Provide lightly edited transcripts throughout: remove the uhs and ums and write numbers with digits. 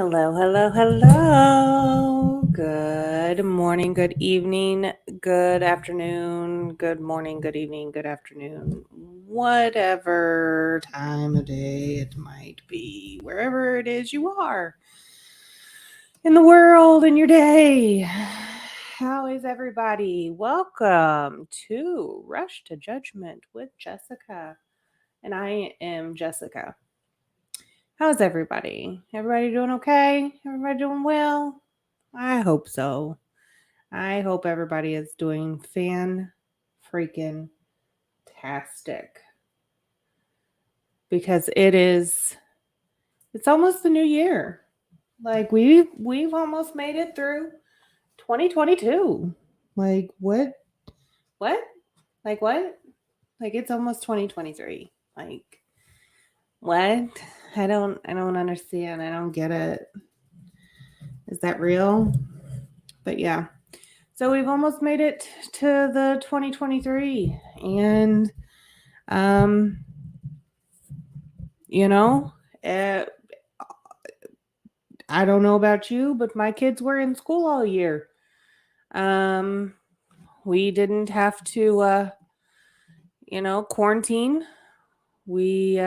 Hello, hello, hello. Good morning, good evening, good afternoon, good morning, good evening, good afternoon, whatever time of day it might be, wherever it is you are in the world, in your day. How is everybody? Welcome to Rush to Judgment with Jessica. And I am Jessica. How's everybody? Everybody doing okay? Everybody doing well? I hope so. I hope everybody is doing freaking tastic. Because it's almost the new year. Like we've almost made it through 2022. Like what? What? Like what? Like it's almost 2023. Like what? I don't understand. I don't get it. Is that real? But yeah. So we've almost made it to the 2023 and um you know, uh, I don't know about you, but my kids were in school all year. Um we didn't have to quarantine. We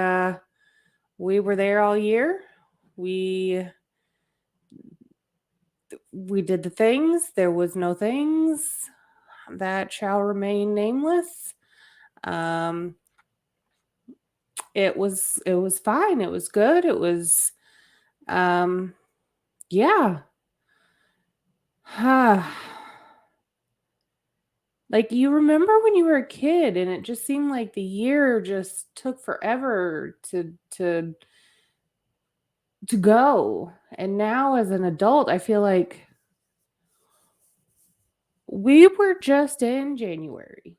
were there all year. We we did the things. There was no things that shall remain nameless. Um it was fine. It was good. It was yeah. Like you remember when you were a kid and it just seemed like the year just took forever to go. And now as an adult, I feel like we were just in January.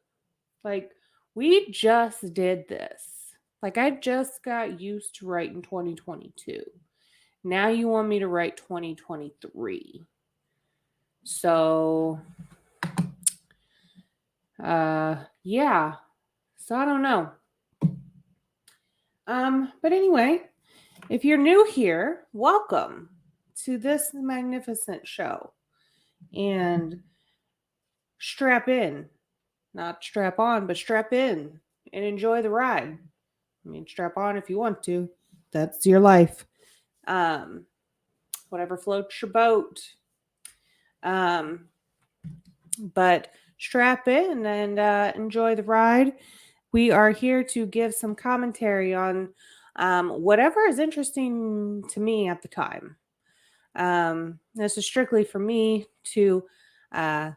Like we just did this. Like I just got used to writing 2022. Now you want me to write 2023. So yeah. So I don't know. But anyway, if you're new here, welcome to this magnificent show. And strap in, not strap on, but strap in and enjoy the ride. I mean, strap on if you want to. That's your life. Um, Whatever floats your boat. But strap in and enjoy the ride. We are here to give some commentary on whatever is interesting to me at the time. This is strictly for me to uh,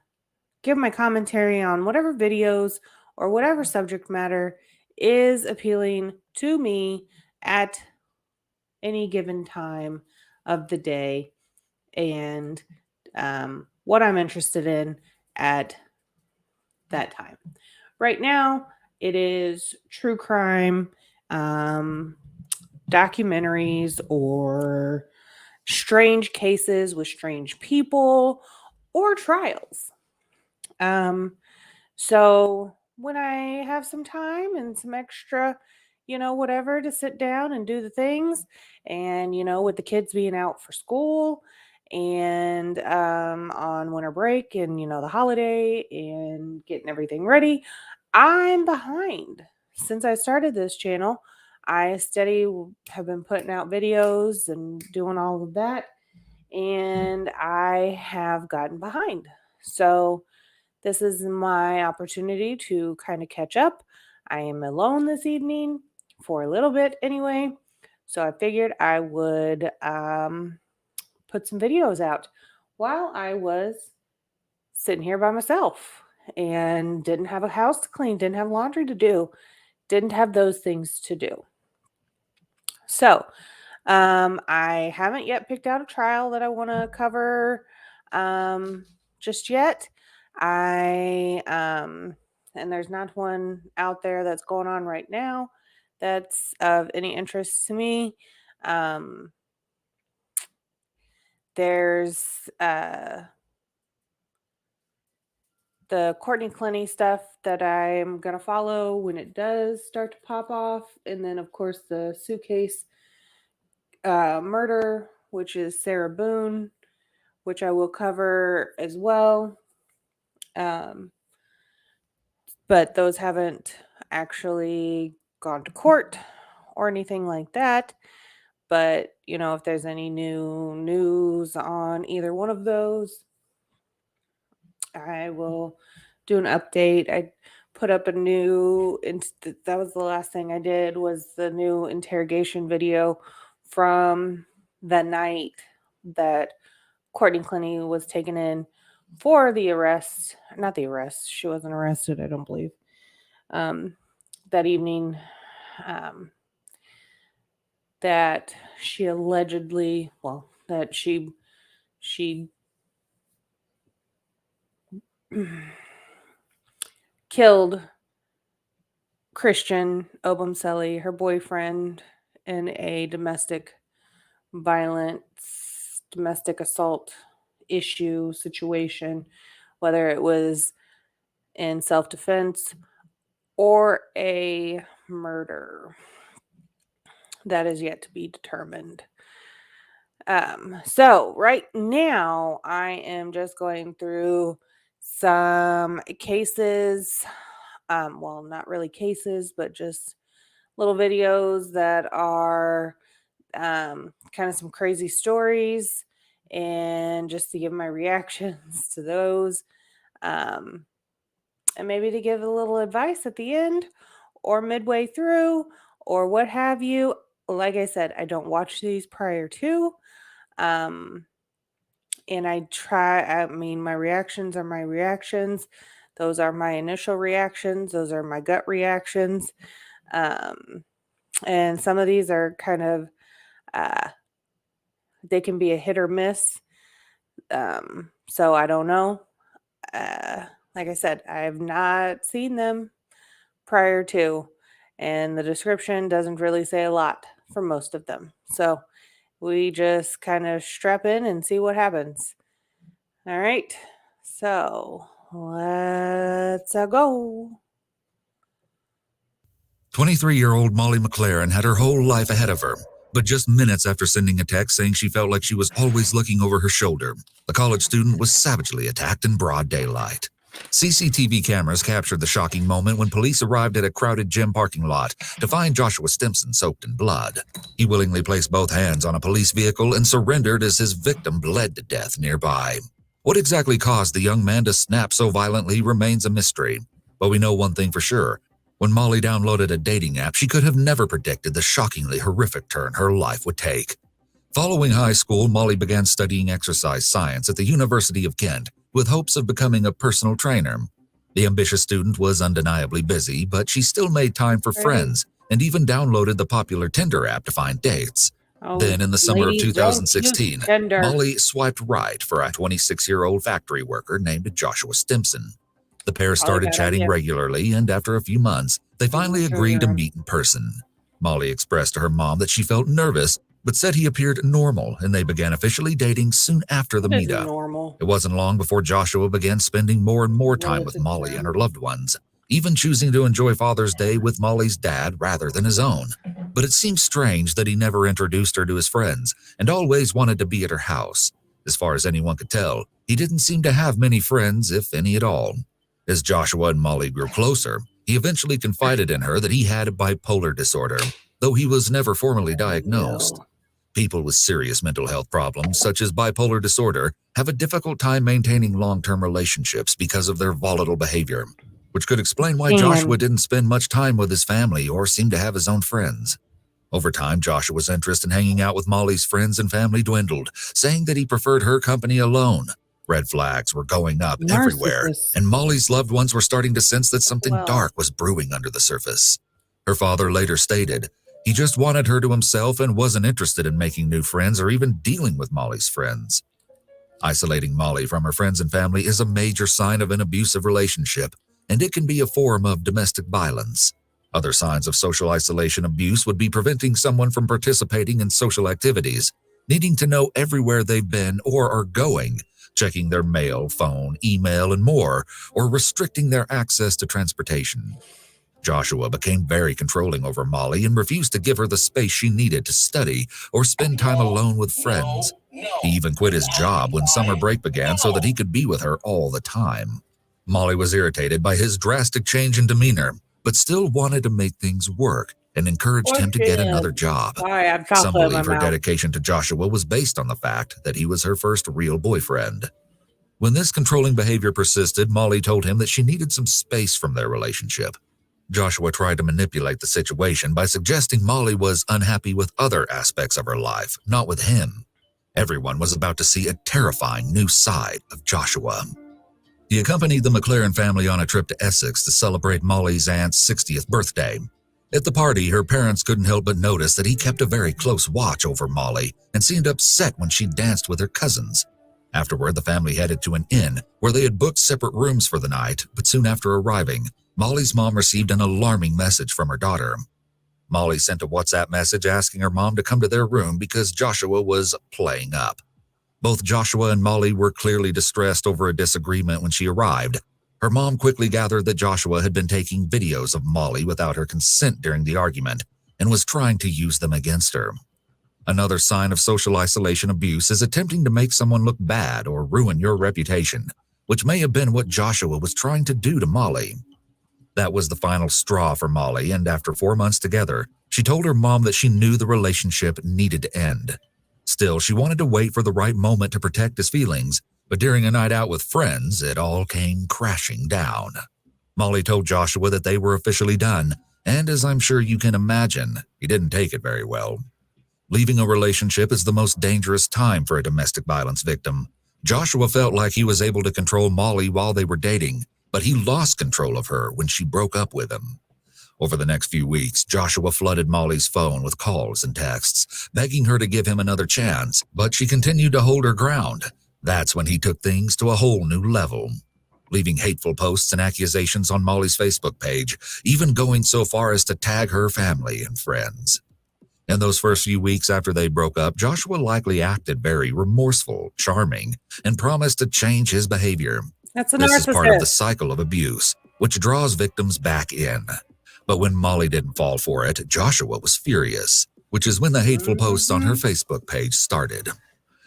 give my commentary on whatever videos or whatever subject matter is appealing to me at any given time of the day and what I'm interested in at that time. Right now, it is true crime, documentaries, or strange cases with strange people, or trials. So when I have some time and some extra, whatever to sit down and do the things, and with the kids being out for school and on winter break and the holiday and getting everything ready, I'm behind. Since I started this channel, I have been putting out videos and doing all of that, and I have gotten behind. So this is my opportunity to kind of catch up. I am alone this evening for a little bit anyway. So I figured I would put some videos out while I was sitting here by myself and didn't have a house to clean, didn't have laundry to do, didn't have those things to do. So I haven't yet picked out a trial that I want to cover just yet. And there's not one out there that's going on right now that's of any interest to me. There's the Courtney Clenny stuff that I'm going to follow when it does start to pop off. And then, of course, the suitcase murder which is Sarah Boone, which I will cover as well. Um, but those haven't actually gone to court or anything like that. But, if there's any new news on either one of those, I will do an update. I put up a new, that was the last thing I did, was the new interrogation video from the night that Courtney Clenny was taken in for the arrest. Not the arrest. She wasn't arrested, I don't believe. That evening, that she allegedly, that she killed Christian Obumseli, her boyfriend, in a domestic violence, domestic assault issue situation, whether it was in self defense or a murder. That is yet to be determined. So right now I am just going through some cases. Well, not really cases, but just little videos that are kind of some crazy stories, and just to give my reactions to those, and maybe to give a little advice at the end or midway through or what have you. Like I said, I don't watch these prior to. And my reactions are my reactions. Those are my initial reactions. Those are my gut reactions. And some of these are kind of, they can be a hit or miss. So I don't know. Like I said, I have not seen them prior to, and the description doesn't really say a lot for most of them. So we just kind of strap in and see what happens. All right. So let's go. 23-year-old Molly McLaren had her whole life ahead of her, but just minutes after sending a text saying she felt like she was always looking over her shoulder, the college student was savagely attacked in broad daylight. CCTV cameras captured the shocking moment when police arrived at a crowded gym parking lot to find Joshua Stimson soaked in blood. He willingly placed both hands on a police vehicle and surrendered as his victim bled to death nearby. What exactly caused the young man to snap so violently remains a mystery, but we know one thing for sure. When Molly downloaded a dating app, she could have never predicted the shockingly horrific turn her life would take. Following high school, Molly began studying exercise science at the University of Kent with hopes of becoming a personal trainer. The ambitious student was undeniably busy, but she still made time for friends and even downloaded the popular Tinder app to find dates. Then in the summer of 2016, Molly swiped right for a 26-year-old factory worker named Joshua Stimson. The pair started chatting regularly, and after a few months, they finally agreed to meet in person. Molly expressed to her mom that she felt nervous, but said he appeared normal, and they began officially dating soon after the meetup. It wasn't long before Joshua began spending more and more time with Molly and her loved ones, even choosing to enjoy Father's Day with Molly's dad rather than his own. But it seemed strange that he never introduced her to his friends and always wanted to be at her house. As far as anyone could tell, he didn't seem to have many friends, if any at all. As Joshua and Molly grew closer, he eventually confided in her that he had bipolar disorder, though he was never formally diagnosed. People with serious mental health problems, such as bipolar disorder, have a difficult time maintaining long-term relationships because of their volatile behavior, which could explain why Joshua didn't spend much time with his family or seem to have his own friends. Over time, Joshua's interest in hanging out with Molly's friends and family dwindled, saying that he preferred her company alone. Red flags were going up everywhere, and Molly's loved ones were starting to sense that something dark was brewing under the surface. Her father later stated, he just wanted her to himself and wasn't interested in making new friends or even dealing with Molly's friends. Isolating Molly from her friends and family is a major sign of an abusive relationship, and it can be a form of domestic violence. Other signs of social isolation abuse would be preventing someone from participating in social activities, needing to know everywhere they've been or are going, checking their mail, phone, email, and more, or restricting their access to transportation. Joshua became very controlling over Molly and refused to give her the space she needed to study or spend time alone with friends. He even quit his job when summer break began so that he could be with her all the time. Molly was irritated by his drastic change in demeanor, but still wanted to make things work and encouraged him to get another job. Sorry, I have Some chocolate in my believe her mouth. dedication to Joshua was based on the fact that he was her first real boyfriend. When this controlling behavior persisted, Molly told him that she needed some space from their relationship. Joshua tried to manipulate the situation by suggesting Molly was unhappy with other aspects of her life, not with him. Everyone was about to see a terrifying new side of Joshua. He accompanied the McLaren family on a trip to Essex to celebrate Molly's aunt's 60th birthday. At the party, her parents couldn't help but notice that he kept a very close watch over Molly and seemed upset when she danced with her cousins. Afterward, the family headed to an inn where they had booked separate rooms for the night, but soon after arriving, Molly's mom received an alarming message from her daughter. Molly sent a WhatsApp message asking her mom to come to their room because Joshua was playing up. Both Joshua and Molly were clearly distressed over a disagreement when she arrived. Her mom quickly gathered that Joshua had been taking videos of Molly without her consent during the argument and was trying to use them against her. Another sign of social isolation abuse is attempting to make someone look bad or ruin your reputation, which may have been what Joshua was trying to do to Molly. That was the final straw for Molly, and after 4 months together, she told her mom that she knew the relationship needed to end. Still, she wanted to wait for the right moment to protect his feelings, but during a night out with friends, it all came crashing down. Molly told Joshua that they were officially done, and as I'm sure you can imagine, he didn't take it very well. Leaving a relationship is the most dangerous time for a domestic violence victim. Joshua felt like he was able to control Molly while they were dating, but he lost control of her when she broke up with him. Over the next few weeks, Joshua flooded Molly's phone with calls and texts, begging her to give him another chance, but she continued to hold her ground. That's when he took things to a whole new level, leaving hateful posts and accusations on Molly's Facebook page, even going so far as to tag her family and friends. In those first few weeks after they broke up, Joshua likely acted very remorseful, charming, and promised to change his behavior. That's a This is part of the narcissist. cycle of abuse, which draws victims back in. But when Molly didn't fall for it, Joshua was furious, which is when the hateful posts on her Facebook page started.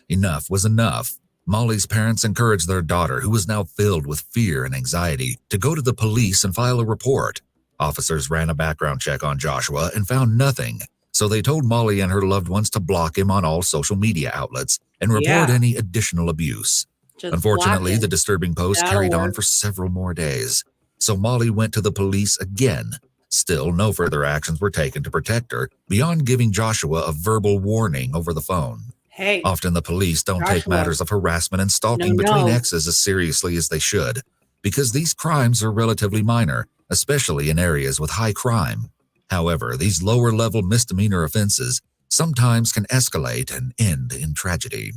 Enough was enough. Molly's parents encouraged their daughter, who was now filled with fear and anxiety, to go to the police and file a report. Officers ran a background check on Joshua and found nothing, so they told Molly and her loved ones to block him on all social media outlets and report any additional abuse. Just Unfortunately, block the it. disturbing post That'll carried on work. for several more days, so Molly went to the police again. Still, no further actions were taken to protect her beyond giving Joshua a verbal warning over the phone. Hey, Often the police don't take Joshua. matters of harassment and stalking No, between no. exes as seriously as they should, because these crimes are relatively minor, especially in areas with high crime. However, these lower-level misdemeanor offenses sometimes can escalate and end in tragedy.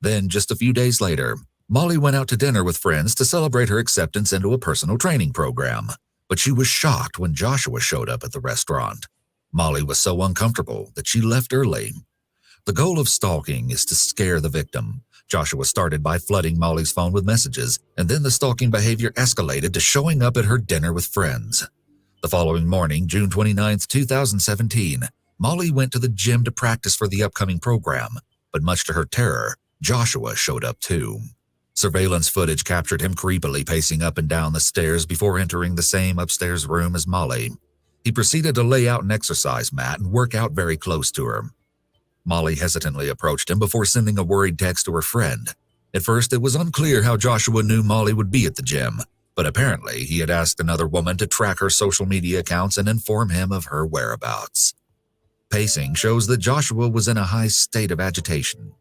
Then, just a few days later, Molly went out to dinner with friends to celebrate her acceptance into a personal training program, but she was shocked when Joshua showed up at the restaurant. Molly was so uncomfortable that she left early. The goal of stalking is to scare the victim. Joshua started by flooding Molly's phone with messages, and then the stalking behavior escalated to showing up at her dinner with friends. The following morning, June 29, 2017, Molly went to the gym to practice for the upcoming program, but much to her terror, Joshua showed up too. Surveillance footage captured him creepily pacing up and down the stairs before entering the same upstairs room as Molly. He proceeded to lay out an exercise mat and work out very close to her. Molly hesitantly approached him before sending a worried text to her friend. At first, it was unclear how Joshua knew Molly would be at the gym, but apparently he had asked another woman to track her social media accounts and inform him of her whereabouts. Pacing shows that Joshua was in a high state of agitation.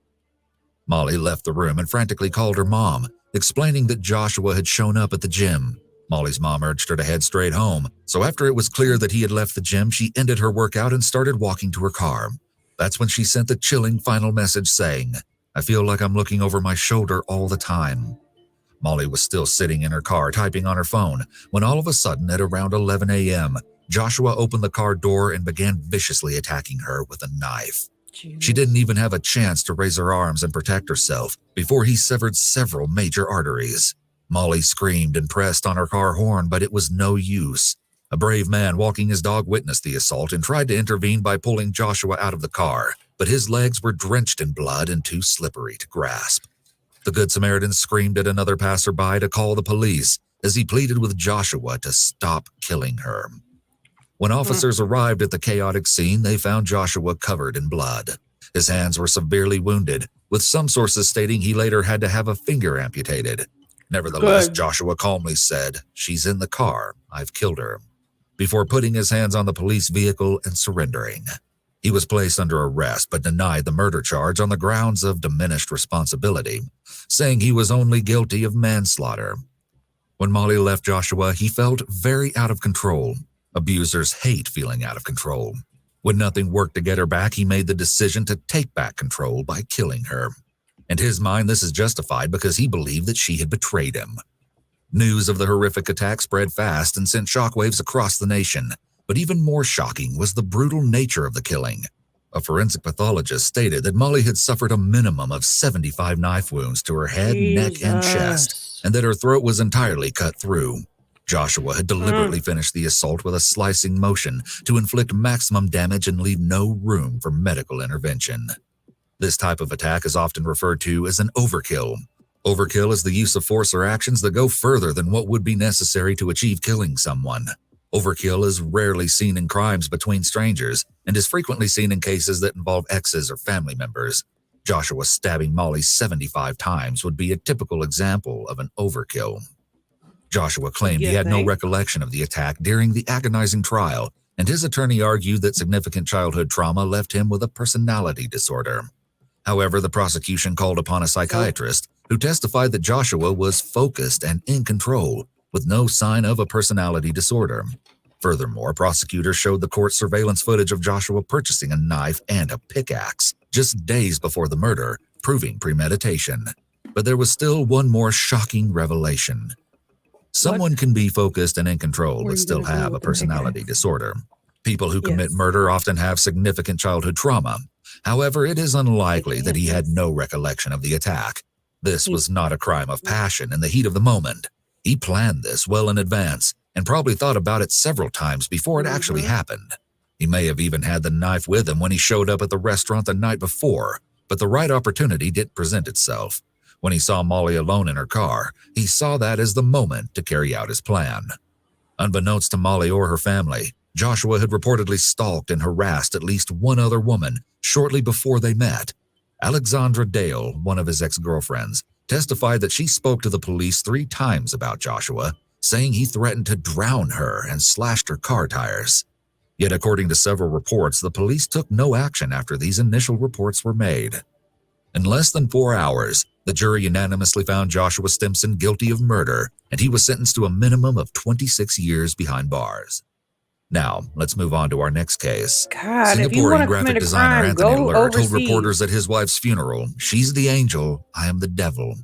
Molly left the room and frantically called her mom, explaining that Joshua had shown up at the gym. Molly's mom urged her to head straight home, so after it was clear that he had left the gym, she ended her workout and started walking to her car. That's when she sent the chilling final message saying, "I feel like I'm looking over my shoulder all the time." Molly was still sitting in her car typing on her phone when all of a sudden at around 11 a.m., Joshua opened the car door and began viciously attacking her with a knife. She didn't even have a chance to raise her arms and protect herself before he severed several major arteries. Molly screamed and pressed on her car horn, but it was no use. A brave man walking his dog witnessed the assault and tried to intervene by pulling Joshua out of the car, but his legs were drenched in blood and too slippery to grasp. The Good Samaritan screamed at another passerby to call the police as he pleaded with Joshua to stop killing her. When officers arrived at the chaotic scene, they found Joshua covered in blood. His hands were severely wounded, with some sources stating he later had to have a finger amputated. Nevertheless, Good. Joshua calmly said, "She's in the car. I've killed her," before putting his hands on the police vehicle and surrendering. He was placed under arrest but denied the murder charge on the grounds of diminished responsibility, saying he was only guilty of manslaughter. When Molly left Joshua, he felt very out of control. Abusers hate feeling out of control. When nothing worked to get her back, he made the decision to take back control by killing her. In his mind, this is justified because he believed that she had betrayed him. News of the horrific attack spread fast and sent shockwaves across the nation, but even more shocking was the brutal nature of the killing. A forensic pathologist stated that Molly had suffered a minimum of 75 knife wounds to her head, neck, and chest, and that her throat was entirely cut through. Joshua had deliberately finished the assault with a slicing motion to inflict maximum damage and leave no room for medical intervention. This type of attack is often referred to as an overkill. Overkill is the use of force or actions that go further than what would be necessary to achieve killing someone. Overkill is rarely seen in crimes between strangers and is frequently seen in cases that involve exes or family members. Joshua stabbing Molly 75 times would be a typical example of an overkill. Joshua claimed he had no recollection of the attack during the agonizing trial, and his attorney argued that significant childhood trauma left him with a personality disorder. However, the prosecution called upon a psychiatrist who testified that Joshua was focused and in control, with no sign of a personality disorder. Furthermore, prosecutors showed the court surveillance footage of Joshua purchasing a knife and a pickaxe just days before the murder, proving premeditation. But there was still one more shocking revelation. Someone can be focused and in control but still have a personality disorder. People who commit murder often have significant childhood trauma. However, it is unlikely that he had no recollection of the attack. This was not a crime of passion in the heat of the moment. He planned this well in advance and probably thought about it several times before it actually happened. He may have even had the knife with him when he showed up at the restaurant the night before, but the right opportunity didn't present itself. When he saw Molly alone in her car, he saw that as the moment to carry out his plan. Unbeknownst to Molly or her family, Joshua had reportedly stalked and harassed at least one other woman shortly before they met. Alexandra Dale, one of his ex-girlfriends, testified that she spoke to the police 3 times about Joshua, saying he threatened to drown her and slashed her car tires. Yet according to several reports, the police took no action after these initial reports were made. In less than 4 hours, the jury unanimously found Joshua Stimson guilty of murder, and he was sentenced to a minimum of 26 years behind bars. Now, let's move on to our next case. God, if you want Singaporean to commit graphic a designer crime, Anthony go Lur told overseas. reporters at his wife's funeral, "She's the angel, I am the devil."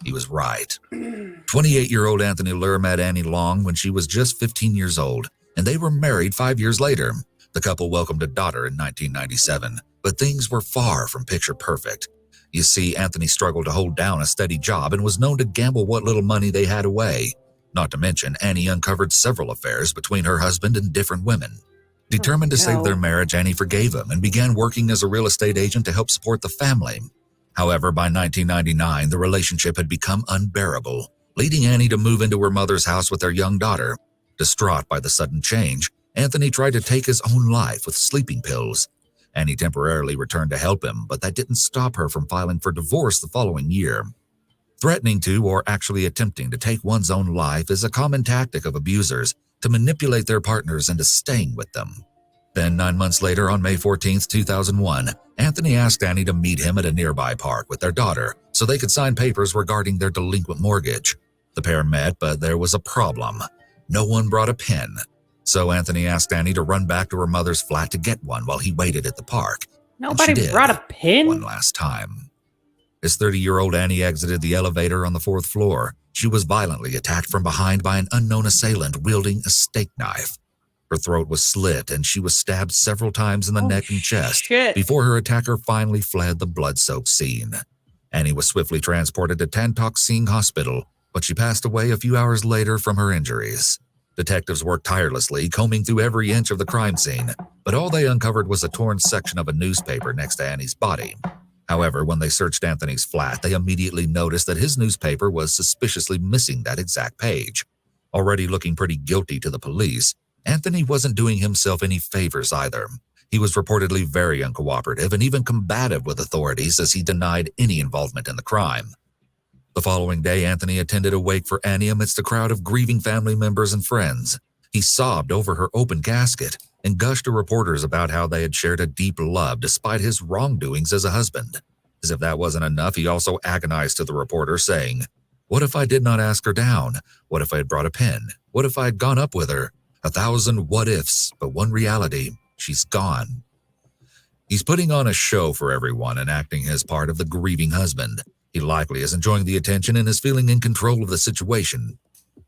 He was right. 28-year-old Anthony Lur met Annie Long when she was just 15 years old, and they were married 5 years later. The couple welcomed a daughter in 1997, but things were far from picture perfect. You see, Anthony struggled to hold down a steady job and was known to gamble what little money they had away. Not to mention, Annie uncovered several affairs between her husband and different women. Determined to save their marriage, Annie forgave him and began working as a real estate agent to help support the family. However, by 1999, the relationship had become unbearable, leading Annie to move into her mother's house with their young daughter. Distraught by the sudden change, Anthony tried to take his own life with sleeping pills. Annie temporarily returned to help him, but that didn't stop her from filing for divorce the following year. Threatening to or actually attempting to take one's own life is a common tactic of abusers to manipulate their partners into staying with them. Then 9 months later, on May 14, 2001, Anthony asked Annie to meet him at a nearby park with their daughter so they could sign papers regarding their delinquent mortgage. The pair met, but there was a problem. No one brought a pen. So Anthony asked Annie to run back to her mother's flat to get one while he waited at the park. Nobody brought a pin? One last time. As 30-year-old Annie exited the elevator on the 4th floor, she was violently attacked from behind by an unknown assailant wielding a steak knife. Her throat was slit and she was stabbed several times in the neck and chest before her attacker finally fled the blood-soaked scene. Annie was swiftly transported to Tan Tock Seng Hospital, but she passed away a few hours later from her injuries. Detectives worked tirelessly, combing through every inch of the crime scene, but all they uncovered was a torn section of a newspaper next to Annie's body. However, when they searched Anthony's flat, they immediately noticed that his newspaper was suspiciously missing that exact page. Already looking pretty guilty to the police, Anthony wasn't doing himself any favors either. He was reportedly very uncooperative and even combative with authorities as he denied any involvement in the crime. The following day, Anthony attended a wake for Annie amidst a crowd of grieving family members and friends. He sobbed over her open casket and gushed to reporters about how they had shared a deep love despite his wrongdoings as a husband. As if that wasn't enough, he also agonized to the reporter, saying, "What if I did not ask her down? What if I had brought a pen? What if I had gone up with her? 1,000 what-ifs, but one reality, she's gone." He's putting on a show for everyone and acting his part of the grieving husband. He likely is enjoying the attention and is feeling in control of the situation.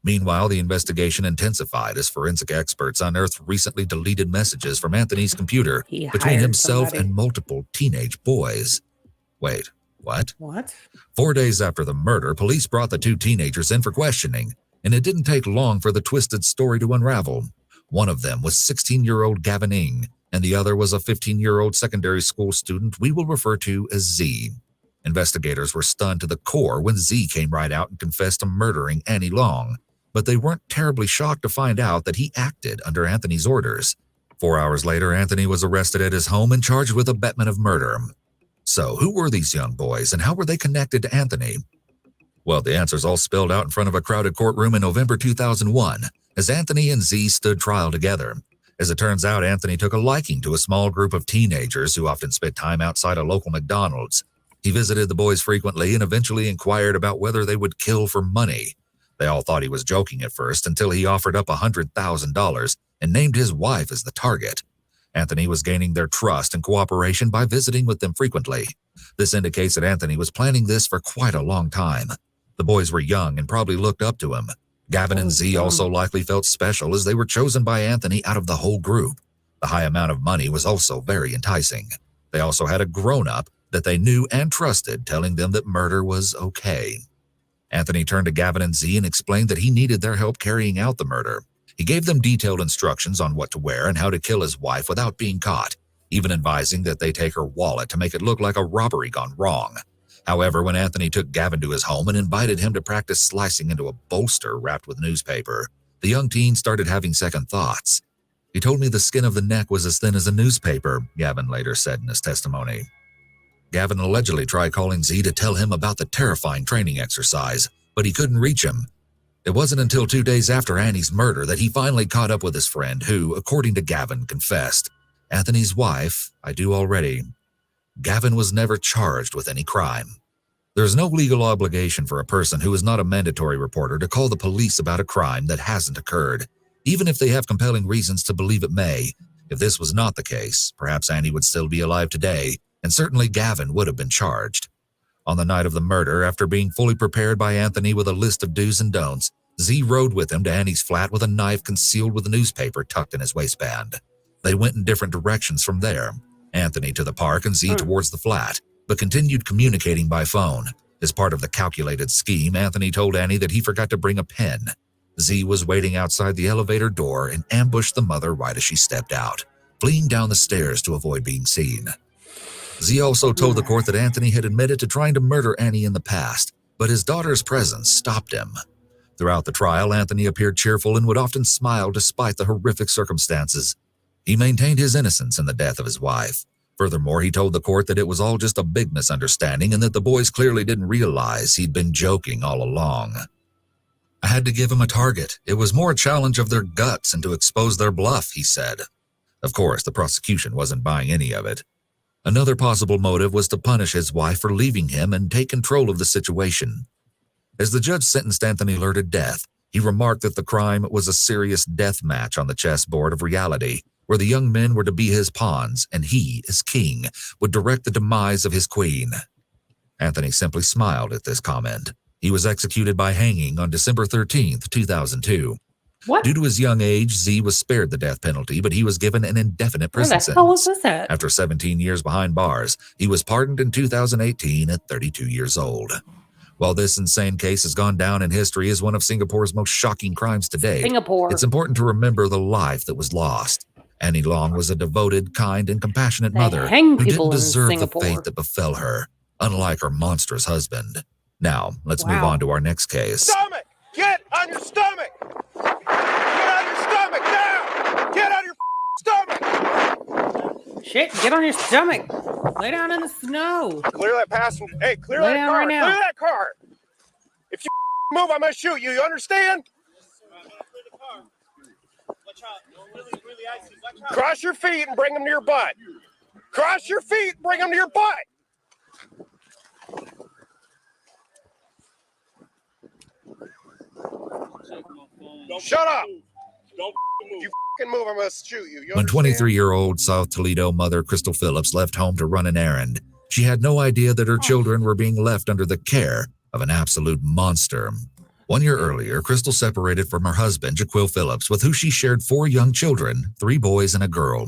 Meanwhile, the investigation intensified as forensic experts unearthed recently deleted messages from Anthony's computer He between hired himself somebody. and multiple teenage boys. Wait, what? What? 4 days after the murder, police brought the two teenagers in for questioning, and it didn't take long for the twisted story to unravel. One of them was 16-year-old Gavin Ng, and the other was a 15-year-old secondary school student we will refer to as Z. Investigators were stunned to the core when Z came right out and confessed to murdering Annie Long, but they weren't terribly shocked to find out that he acted under Anthony's orders. 4 hours later, Anthony was arrested at his home and charged with abetment of murder. So, who were these young boys and how were they connected to Anthony? Well, the answer's all spelled out in front of a crowded courtroom in November 2001, as Anthony and Z stood trial together. As it turns out, Anthony took a liking to a small group of teenagers who often spent time outside a local McDonald's. He visited the boys frequently and eventually inquired about whether they would kill for money. They all thought he was joking at first until he offered up $100,000 and named his wife as the target. Anthony was gaining their trust and cooperation by visiting with them frequently. This indicates that Anthony was planning this for quite a long time. The boys were young and probably looked up to him. Gavin and Z also likely felt special as they were chosen by Anthony out of the whole group. The high amount of money was also very enticing. They also had a grown-up that they knew and trusted telling them that murder was okay. Anthony turned to Gavin and Z and explained that he needed their help carrying out the murder. He gave them detailed instructions on what to wear and how to kill his wife without being caught, even advising that they take her wallet to make it look like a robbery gone wrong. However, when Anthony took Gavin to his home and invited him to practice slicing into a bolster wrapped with newspaper, the young teen started having second thoughts. "He told me the skin of the neck was as thin as a newspaper," Gavin later said in his testimony. Gavin allegedly tried calling Z to tell him about the terrifying training exercise, but he couldn't reach him. It wasn't until 2 days after Annie's murder that he finally caught up with his friend who, according to Gavin, confessed, "Anthony's wife, I do already." Gavin was never charged with any crime. There is no legal obligation for a person who is not a mandatory reporter to call the police about a crime that hasn't occurred, even if they have compelling reasons to believe it may. If this was not the case, perhaps Annie would still be alive today, and certainly Gavin would have been charged. On the night of the murder, after being fully prepared by Anthony with a list of do's and don'ts, Z rode with him to Annie's flat with a knife concealed with a newspaper tucked in his waistband. They went in different directions from there, Anthony to the park and Z towards the flat, but continued communicating by phone. As part of the calculated scheme, Anthony told Annie that he forgot to bring a pen. Z was waiting outside the elevator door and ambushed the mother right as she stepped out, fleeing down the stairs to avoid being seen. Z also told the court that Anthony had admitted to trying to murder Annie in the past, but his daughter's presence stopped him. Throughout the trial, Anthony appeared cheerful and would often smile despite the horrific circumstances. He maintained his innocence in the death of his wife. Furthermore, he told the court that it was all just a big misunderstanding and that the boys clearly didn't realize he'd been joking all along. "I had to give him a target. It was more a challenge of their guts and to expose their bluff," he said. Of course, the prosecution wasn't buying any of it. Another possible motive was to punish his wife for leaving him and take control of the situation. As the judge sentenced Anthony Lehr to death, he remarked that the crime was a serious death match on the chessboard of reality, where the young men were to be his pawns and he, as king, would direct the demise of his queen. Anthony simply smiled at this comment. He was executed by hanging on December 13th, 2002. What? Due to his young age, Z was spared the death penalty, but he was given an indefinite Where prison the hell was sentence. this at? After 17 years behind bars, he was pardoned in 2018 at 32 years old. While this insane case has gone down in history as one of Singapore's most shocking crimes to date, Singapore. it's important to remember the life that was lost. Annie Long was a devoted, kind, and compassionate They mother hang who didn't people in deserve the Singapore. fate that befell her, unlike her monstrous husband. Now, let's move Wow. on to our next case. Stomach! Get on your stomach! Get on your stomach now! Get on your stomach! Shit, get on your stomach. Lay down in the snow. Clear that passenger. Hey, clear Lay that down car. right now. Clear that car. If you move, I'm gonna shoot you. You understand? Cross your feet and bring them to your butt. Cross your feet and bring them to your butt. Shut up. Don't move. You move, I'm gonna shoot you. You When understand? 23-year-old South Toledo mother Crystal Phillips left home to run an errand, she had no idea that her children were being left under the care of an absolute monster. 1 year earlier, Crystal separated from her husband, Jaquil Phillips, with who she shared 4 young children, 3 boys and a girl.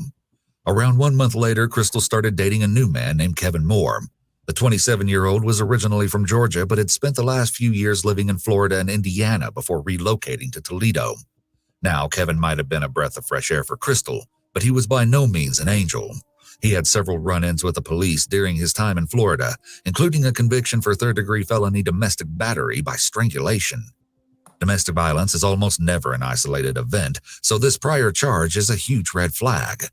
Around 1 month later, Crystal started dating a new man named Kevin Moore. The 27-year-old was originally from Georgia, but had spent the last few years living in Florida and Indiana before relocating to Toledo. Now, Kevin might have been a breath of fresh air for Crystal, but he was by no means an angel. He had several run-ins with the police during his time in Florida, including a conviction for third-degree felony domestic battery by strangulation. Domestic violence is almost never an isolated event, so this prior charge is a huge red flag.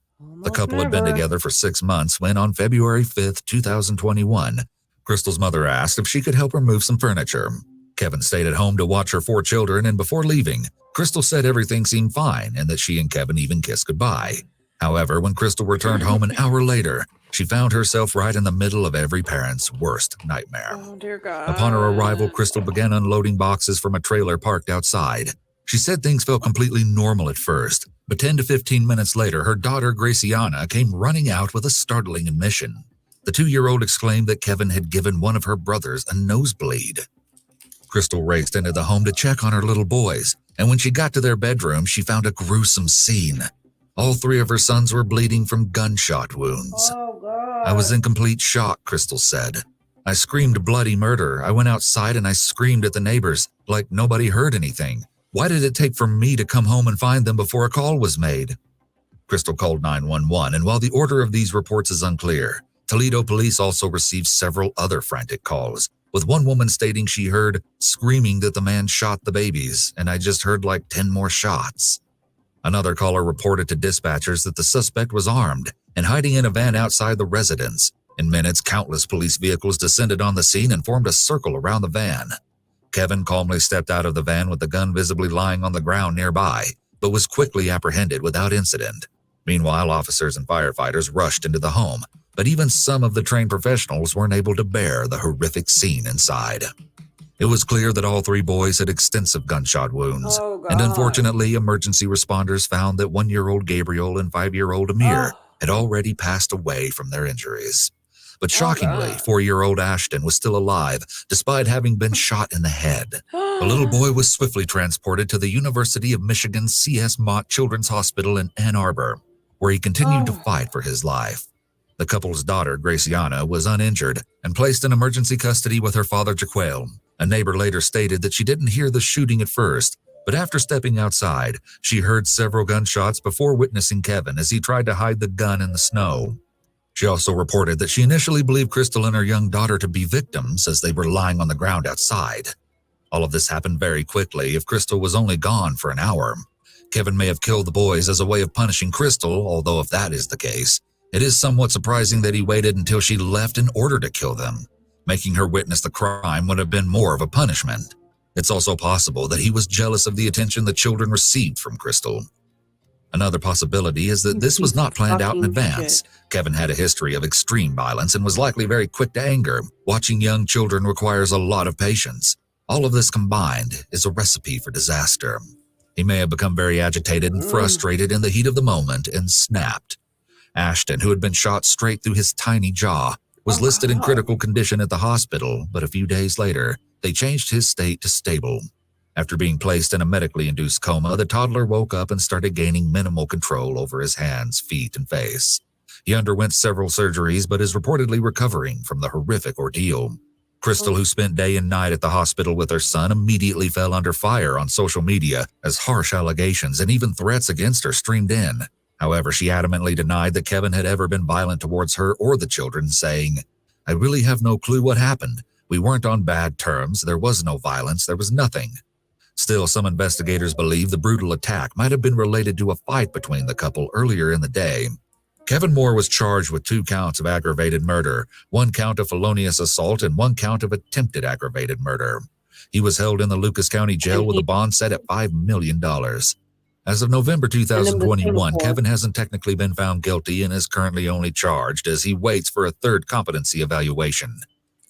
The couple had been together for 6 months when, on February 5th, 2021, Crystal's mother asked if she could help her move some furniture. Kevin stayed at home to watch her 4 children, and before leaving, Crystal said everything seemed fine and that she and Kevin even kissed goodbye. However, when Crystal returned home an hour later, she found herself right in the middle of every parent's worst nightmare. Oh, dear God. Upon her arrival, Crystal began unloading boxes from a trailer parked outside. She said things felt completely normal at first, but 10 to 15 minutes later, her daughter Graciana came running out with a startling admission. The 2-year-old exclaimed that Kevin had given one of her brothers a nosebleed. Crystal raced into the home to check on her little boys, and when she got to their bedroom, she found a gruesome scene. All 3 of her sons were bleeding from gunshot wounds. Oh, God. I was in complete shock, Crystal said. I screamed bloody murder. I went outside and I screamed at the neighbors, like nobody heard anything. Why did it take for me to come home and find them before a call was made? Crystal called 911, and while the order of these reports is unclear, Toledo police also received several other frantic calls, with one woman stating she heard screaming that the man shot the babies, and I just heard like 10 more shots. Another caller reported to dispatchers that the suspect was armed and hiding in a van outside the residence. In minutes, countless police vehicles descended on the scene and formed a circle around the van. Kevin calmly stepped out of the van with the gun visibly lying on the ground nearby, but was quickly apprehended without incident. Meanwhile, officers and firefighters rushed into the home, but even some of the trained professionals weren't able to bear the horrific scene inside. It was clear that all 3 boys had extensive gunshot wounds, Oh, God. and unfortunately, emergency responders found that 1-year-old Gabriel and 5-year-old Amir had already passed away from their injuries. But shockingly, God. 4-year-old Ashton was still alive, despite having been shot in the head. The little boy was swiftly transported to the University of Michigan C.S. Mott Children's Hospital in Ann Arbor, where he continued to fight for his life. The couple's daughter, Graciana, was uninjured and placed in emergency custody with her father, Jaquil. A neighbor later stated that she didn't hear the shooting at first, but after stepping outside, she heard several gunshots before witnessing Kevin as he tried to hide the gun in the snow. She also reported that she initially believed Crystal and her young daughter to be victims as they were lying on the ground outside. All of this happened very quickly if Crystal was only gone for an hour. Kevin may have killed the boys as a way of punishing Crystal, although if that is the case, it is somewhat surprising that he waited until she left in order to kill them. Making her witness the crime would have been more of a punishment. It's also possible that he was jealous of the attention the children received from Crystal. Another possibility is that this was not planned out in advance. Kevin had a history of extreme violence and was likely very quick to anger. Watching young children requires a lot of patience. All of this combined is a recipe for disaster. He may have become very agitated and frustrated in the heat of the moment and snapped. Ashton, who had been shot straight through his tiny jaw, was listed in critical condition at the hospital, but a few days later, they changed his state to stable. After being placed in a medically induced coma, the toddler woke up and started gaining minimal control over his hands, feet, and face. He underwent several surgeries, but is reportedly recovering from the horrific ordeal. Crystal, who spent day and night at the hospital with her son, immediately fell under fire on social media as harsh allegations and even threats against her streamed in. However, she adamantly denied that Kevin had ever been violent towards her or the children, saying, "I really have no clue what happened. We weren't on bad terms. There was no violence. There was nothing." Still, some investigators believe the brutal attack might have been related to a fight between the couple earlier in the day. Kevin Moore was charged with 2 counts of aggravated murder, 1 count of felonious assault, and 1 count of attempted aggravated murder. He was held in the Lucas County Jail with a bond set at $5 million. As of November And then the 2021, Singapore. Kevin hasn't technically been found guilty and is currently only charged as he waits for a 3rd competency evaluation.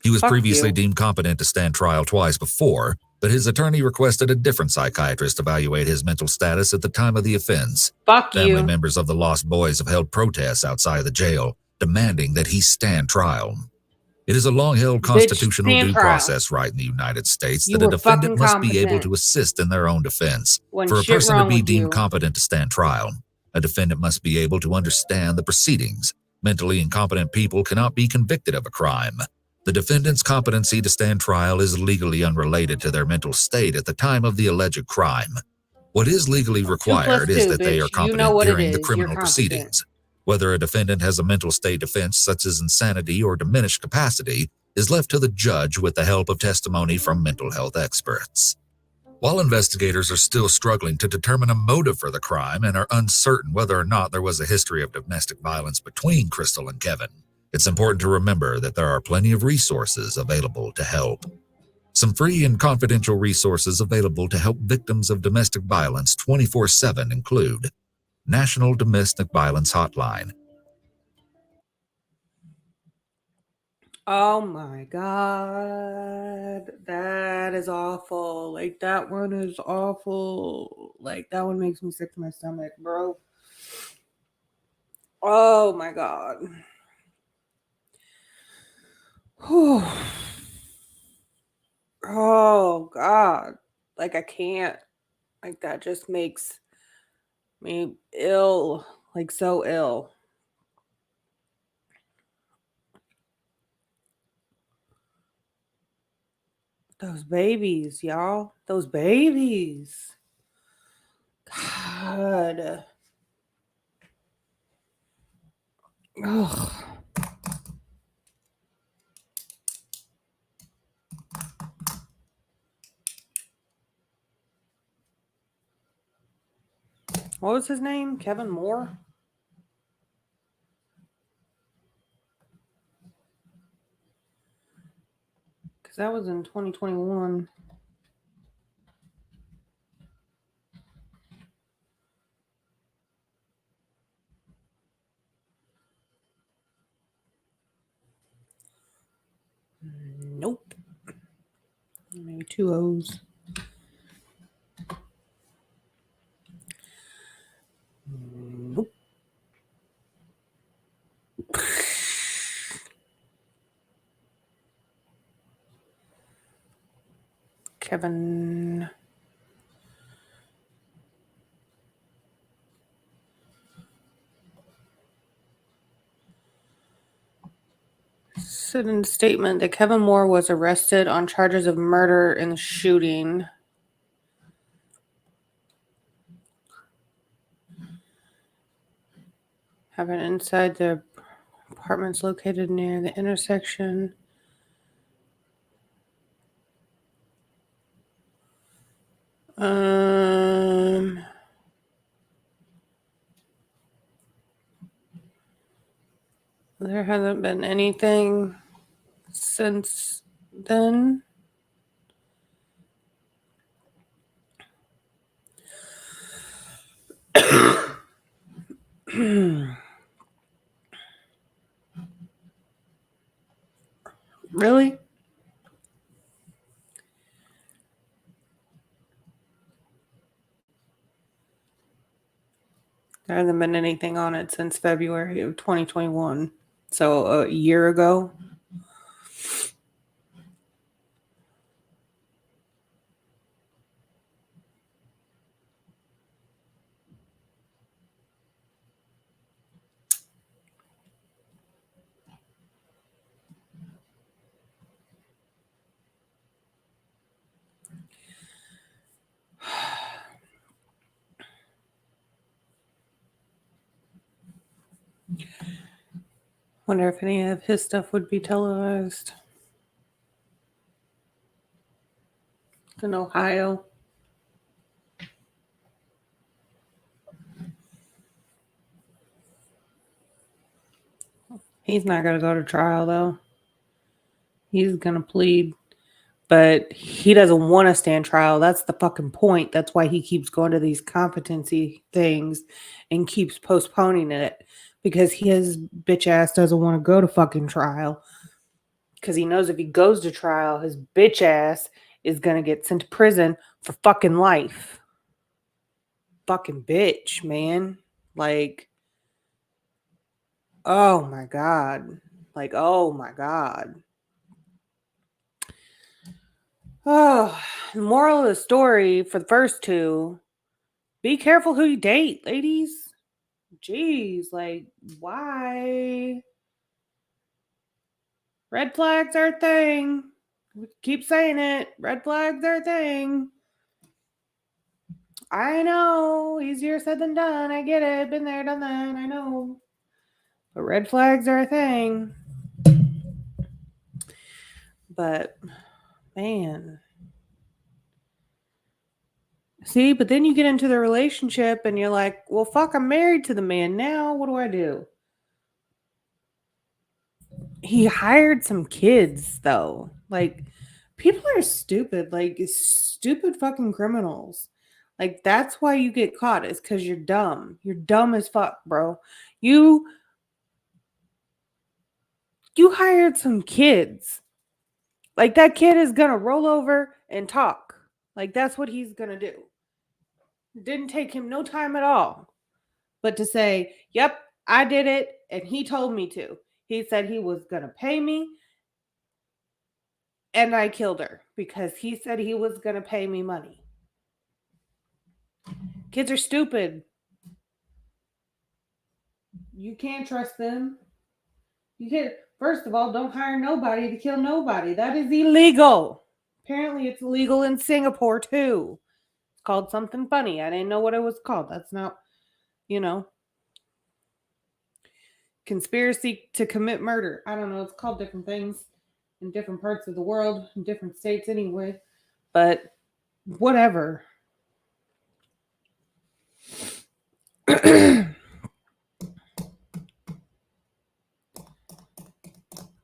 He was Fuck previously you. deemed competent to stand trial twice before, but his attorney requested a different psychiatrist evaluate his mental status at the time of the offense. Fuck Family you. members of the Lost Boys have held protests outside the jail, demanding that he stand trial. It is a long-held constitutional stand due trial. process right in the United States You that a were defendant fucking must be able competent. to assist in their own defense. Wasn't For a shit person to wrong be with deemed you. competent to stand trial, a defendant must be able to understand the proceedings. Mentally incompetent people cannot be convicted of a crime. The defendant's competency to stand trial is legally unrelated to their mental state at the time of the alleged crime. What is legally 2 required + is 2, that they are bitch. You know competent what it during the is. You're criminal competent. proceedings. Whether a defendant has a mental state defense such as insanity or diminished capacity is left to the judge with the help of testimony from mental health experts. While investigators are still struggling to determine a motive for the crime and are uncertain whether or not there was a history of domestic violence between Crystal and Kevin, it's important to remember that there are plenty of resources available to help. Some free and confidential resources available to help victims of domestic violence 24/7 include National Domestic Violence Hotline. Oh my God. That is awful. Like, that one is awful. Like, that one makes me sick to my stomach, bro. Oh my God. Whew. Oh God. Like, I can't. Like, that just makes me ill. Like, so ill. Those babies, y'all. Those babies. God. Ugh. What was his name? Kevin Moore? Because that was in 2021. Nope. Maybe 2 O's. Nope. Kevin. Said in a statement that Kevin Moore was arrested on charges of murder in the shooting. Having inside the apartments located near the intersection. There hasn't been anything since then. Really? There hasn't been anything on it since February of 2021. So a year ago. Wonder if any of his stuff would be televised. It's in Ohio. He's not going to go to trial, though. He's going to plead. But he doesn't want to stand trial. That's the fucking point. That's why he keeps going to these competency things and keeps postponing it. Because his bitch ass doesn't want to go to fucking trial. Because he knows if he goes to trial, his bitch ass is going to get sent to prison for fucking life. Fucking bitch, man. Like, oh my God. Like, oh my God. Oh, the moral of the story for the first two, be careful who you date, ladies. Jeez, like, why? Red flags are a thing. We keep saying it. Red flags are a thing. I know. Easier said than done. I get it. Been there, done that. I know. But red flags are a thing. But, man. See, but then you get into the relationship and you're like, well, fuck, I'm married to the man now. What do I do? He hired some kids, though. Like, people are stupid. Like, stupid fucking criminals. Like, that's why you get caught, is because you're dumb. You're dumb as fuck, bro. You hired some kids. Like, that kid is gonna roll over and talk. Like, that's what he's gonna do. It didn't take him no time at all. But to say, yep, I did it, and he told me to. He said he was gonna pay me, and I killed her because he said he was gonna pay me money. Kids are stupid. You can't trust them. You can't. First of all, don't hire nobody to kill nobody. That is illegal. Apparently, it's illegal in Singapore too. It's called something funny. I didn't know what it was called. That's not, conspiracy to commit murder. I don't know. It's called different things in different parts of the world, in different states anyway. But whatever.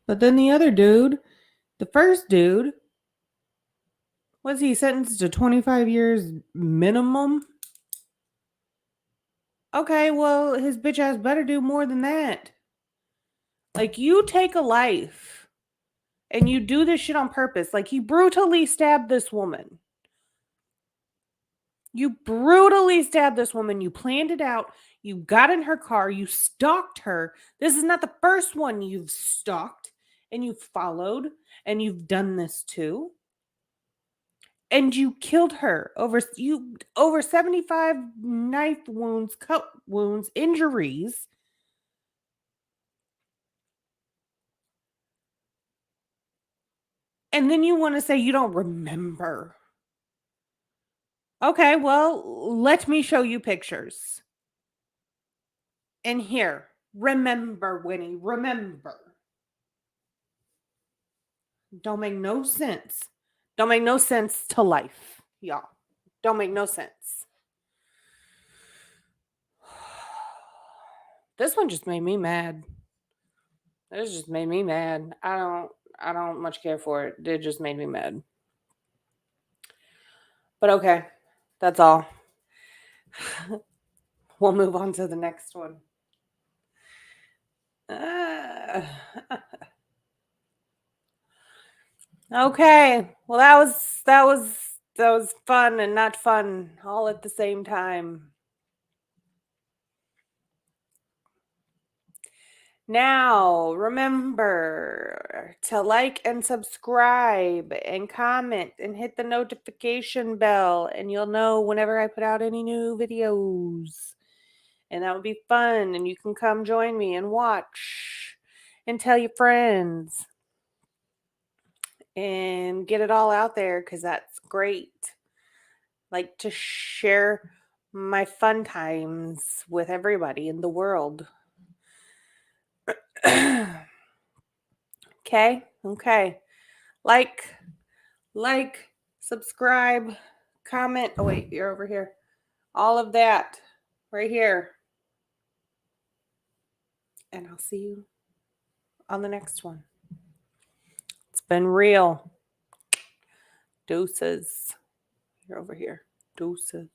But then the other dude, the first dude, was he sentenced to 25 years minimum? Okay, well, his bitch ass better do more than that. Like, you take a life and you do this shit on purpose. Like, he brutally stabbed this woman. You brutally stabbed this woman. You planned it out. You got in her car. You stalked her. This is not the first one you've stalked and you've followed and you've done this to. And you killed her over 75 knife wounds, cut wounds, injuries. And then you want to say you don't remember. Okay, well, let me show you pictures. And here, remember, Winnie, remember. Don't make no sense. Don't make no sense to life, y'all. Don't make no sense. This one just made me mad. This just made me mad. I don't much care for it. It just made me mad. But okay, that's all. We'll move on to the next one. Okay. Well, that was fun and not fun all at the same time. Now, remember to like and subscribe and comment and hit the notification bell, and you'll know whenever I put out any new videos. And that would be fun, and you can come join me and watch and tell your friends and get it all out there because that's great. Like to share my fun times with everybody in the world. Okay. Okay. Like, subscribe, comment. Oh, wait, you're over here. All of that right here. And I'll see you on the next one. It's been real. Deuces. You're over here. Deuces.